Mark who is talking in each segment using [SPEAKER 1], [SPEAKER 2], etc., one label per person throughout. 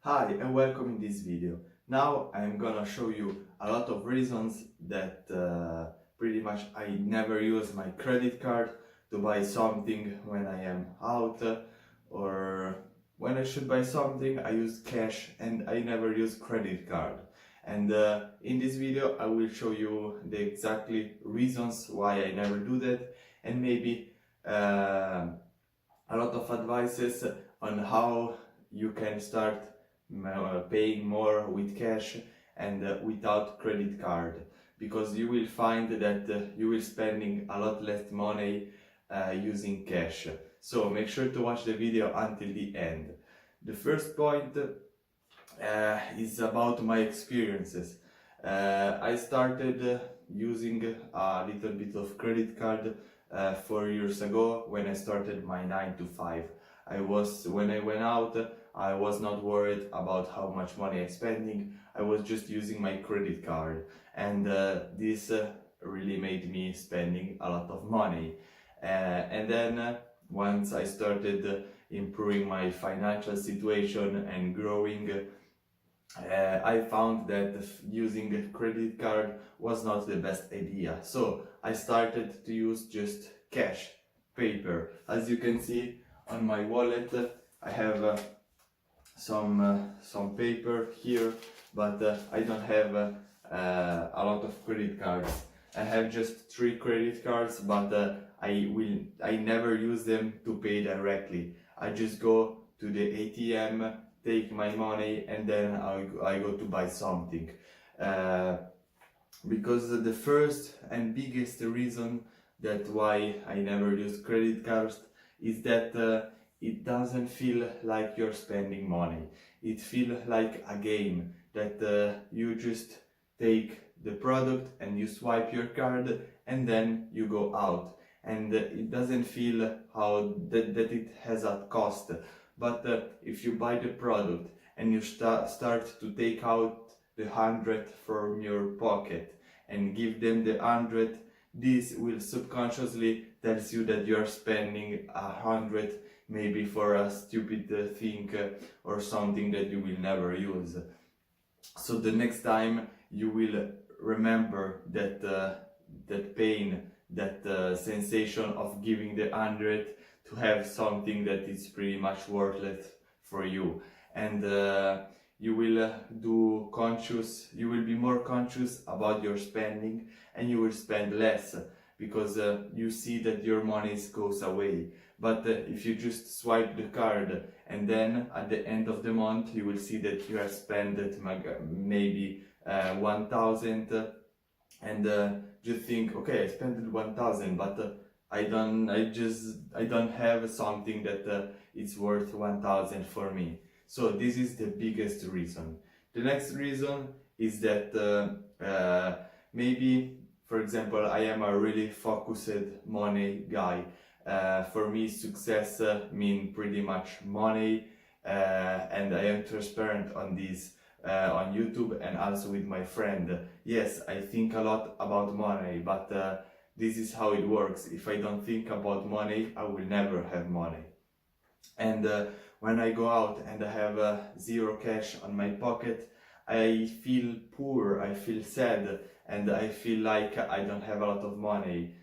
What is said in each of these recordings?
[SPEAKER 1] Hi and welcome in this video. Now I'm gonna show you a lot of reasons that pretty much I never use my credit card to buy something when I am out, or when I should buy something I use cash and I never use credit card. And in this video I will show you the exactly reasons why I never do that, and maybe a lot of advices on how you can start paying more with cash and without credit card, because you will find that you will spending a lot less money using cash. So make sure to watch the video until the end. The first point is about my experiences. I started using a little bit of credit card 4 years ago when I started my 9 to 5. When I went out, I was not worried about how much money I'm spending. I was just using my credit card, and this really made me spending a lot of money. And then once I started improving my financial situation and growing, I found that using a credit card was not the best idea. So I started to use just cash, paper. As you can see on my wallet, I have some paper here, but I don't have a lot of credit cards. I have just 3 credit cards, but I never use them to pay directly. I just go to the ATM, take my money, and then I go to buy something. Because the first and biggest reason that why I never use credit cards is that it doesn't feel like you're spending money. It feels like a game that you just take the product and you swipe your card and then you go out. And it doesn't feel that it has a cost. But if you buy the product and you start to take out the 100 from your pocket and give them the 100, this will subconsciously tells you that you're spending 100 maybe for a stupid thing or something that you will never use. So the next time you will remember that pain, that sensation of giving the 100 to have something that is pretty much worthless for you. And you will you will be more conscious about your spending, and you will spend less because you see that your money goes away. But if you just swipe the card and then at the end of the month you will see that you have spent maybe 1,000, and you think, okay, I spent 1,000, but I don't have something that it's worth 1,000 for me. So this is the biggest reason. The next reason is that maybe, for example, I am a really focused money guy. For me, success means pretty much money, and I am transparent on this on YouTube and also with my friend. Yes, I think a lot about money, but this is how it works. If I don't think about money, I will never have money. And when I go out and I have 0 cash on my pocket, I feel poor, I feel sad, and I feel like I don't have a lot of money.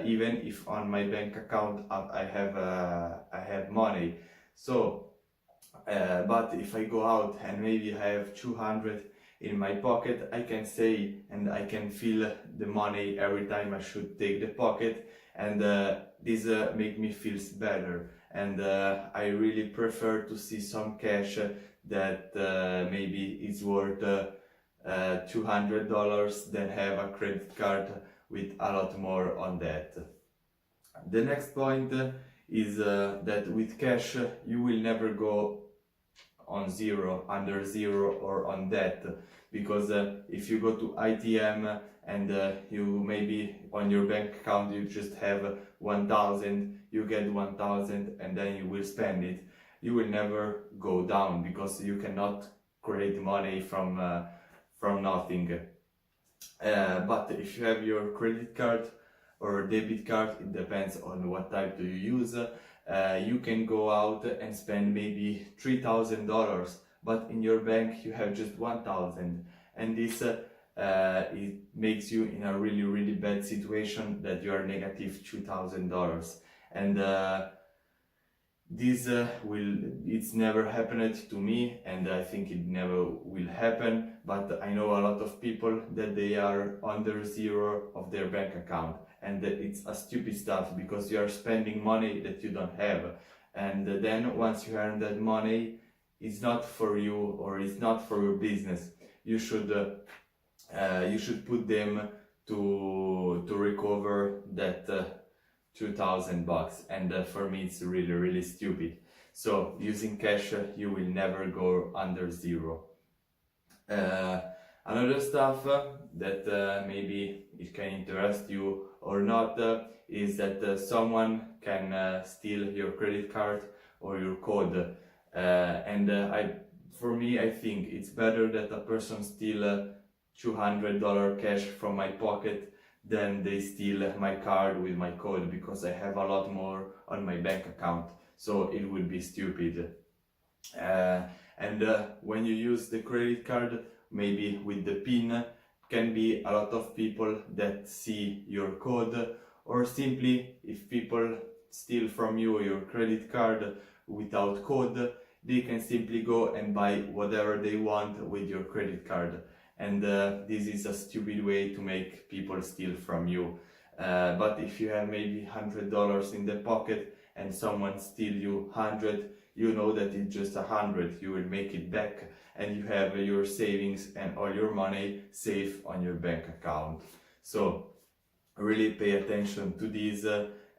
[SPEAKER 1] Even if on my bank account I have money. So but if I go out and maybe I have 200 in my pocket, I can say and I can feel the money every time I should take the pocket, and this make me feel better. And I really prefer to see some cash that maybe is worth $200 than have a credit card with a lot more on that. The next point is that with cash you will never go on zero, under zero, or on debt, because if you go to ATM and you maybe on your bank account you just have 1,000, you get 1,000 and then you will spend it, you will never go down because you cannot create money from nothing. But if you have your credit card or debit card, it depends on what type do you use, you can go out and spend maybe $3,000 but in your bank you have just 1,000, and this it makes you in a really bad situation that you are negative $2,000. And this it's never happened to me, and I think it never will happen, but I know a lot of people that they are under zero of their bank account, and that it's a stupid stuff because you are spending money that you don't have, and then once you earn that money, it's not for you, or it's not for your business. You should put them to recover that $2,000, and for me it's really stupid. So using cash, you will never go under zero. Another stuff that maybe it can interest you or not is that someone can steal your credit card or your code, for me I think it's better that a person steal $200 cash from my pocket then they steal my card with my code, because I have a lot more on my bank account, so it would be stupid. When you use the credit card, maybe with the PIN, can be a lot of people that see your code, or simply if people steal from you your credit card without code, they can simply go and buy whatever they want with your credit card. And this is a stupid way to make people steal from you. But if you have maybe $100 in the pocket and someone steal you 100, you know that it's just 100. You will make it back, and you have your savings and all your money safe on your bank account. So really pay attention to this,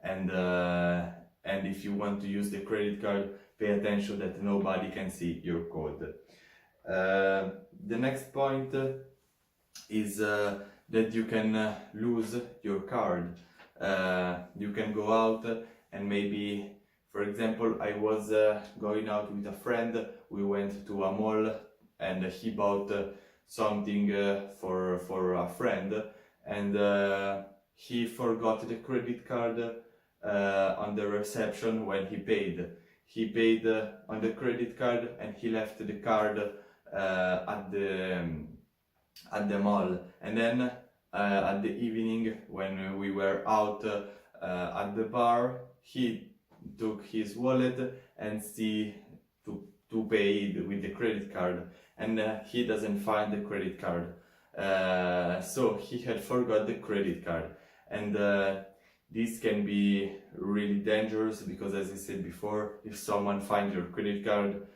[SPEAKER 1] and if you want to use the credit card, pay attention that nobody can see your code. The next point is that you can lose your card. You can go out and maybe, for example, I was going out with a friend. We went to a mall and he bought something for a friend, and he forgot the credit card on the reception when he paid. He paid on the credit card and he left the card at the mall, and then at the evening when we were out at the bar, he took his wallet and see to pay with the credit card, and he doesn't find the credit card, so he had forgot the credit card, and this can be really dangerous, because as I said before, if someone finds your credit card,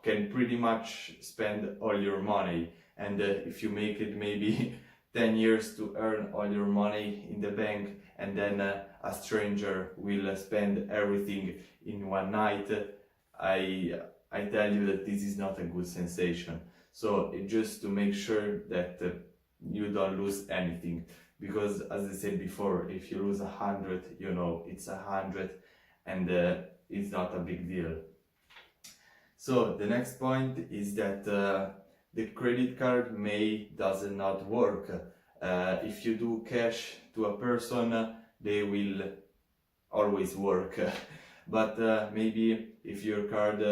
[SPEAKER 1] can pretty much spend all your money, and if you make it maybe 10 years to earn all your money in the bank, and then a stranger will spend everything in one night, I tell you that this is not a good sensation. So just to make sure that you don't lose anything, because as I said before, if you lose 100, you know it's 100, and it's not a big deal. So the next point is that the credit card does not work. If you do cash to a person, they will always work. But maybe if your card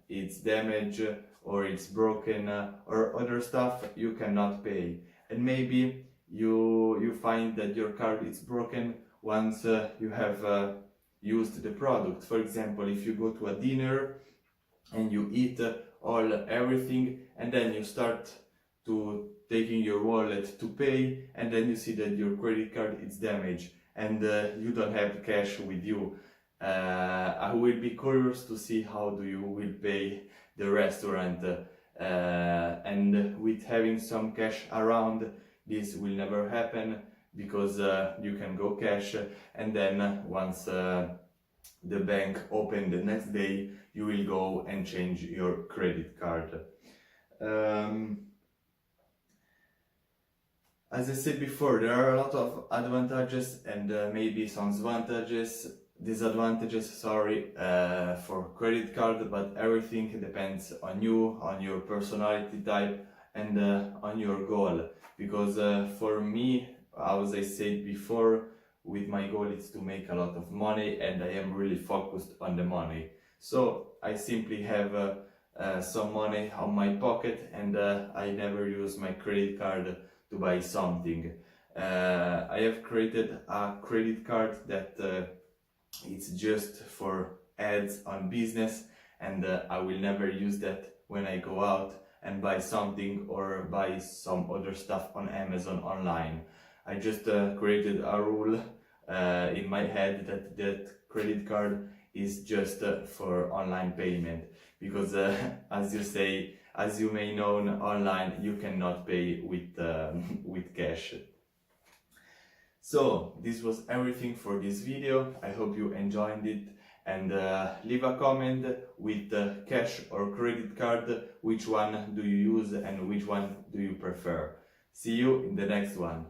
[SPEAKER 1] is damaged or it's broken or other stuff, you cannot pay. And maybe you find that your card is broken once you have used the product. For example, if you go to a dinner and you eat everything, and then you start to taking your wallet to pay, and then you see that your credit card is damaged and you don't have cash with you. I will be curious to see how do you will pay the restaurant, and with having some cash around, this will never happen, because you can go cash, and then once the bank open the next day, you will go and change your credit card. As I said before, there are a lot of advantages and maybe some disadvantages, for credit card, but everything depends on you, on your personality type, and on your goal. Because for me, as I said before, with my goal is to make a lot of money, and I am really focused on the money. So I simply have some money on my pocket, and I never use my credit card to buy something. I have created a credit card that it's just for ads on business, and I will never use that when I go out and buy something or buy some other stuff on Amazon online. I just created a rule in my head that that credit card is just for online payment, because as you may know, online you cannot pay with with cash. So this was everything for this video. I hope you enjoyed it, and leave a comment with cash or credit card. Which one do you use and which one do you prefer? See you in the next one.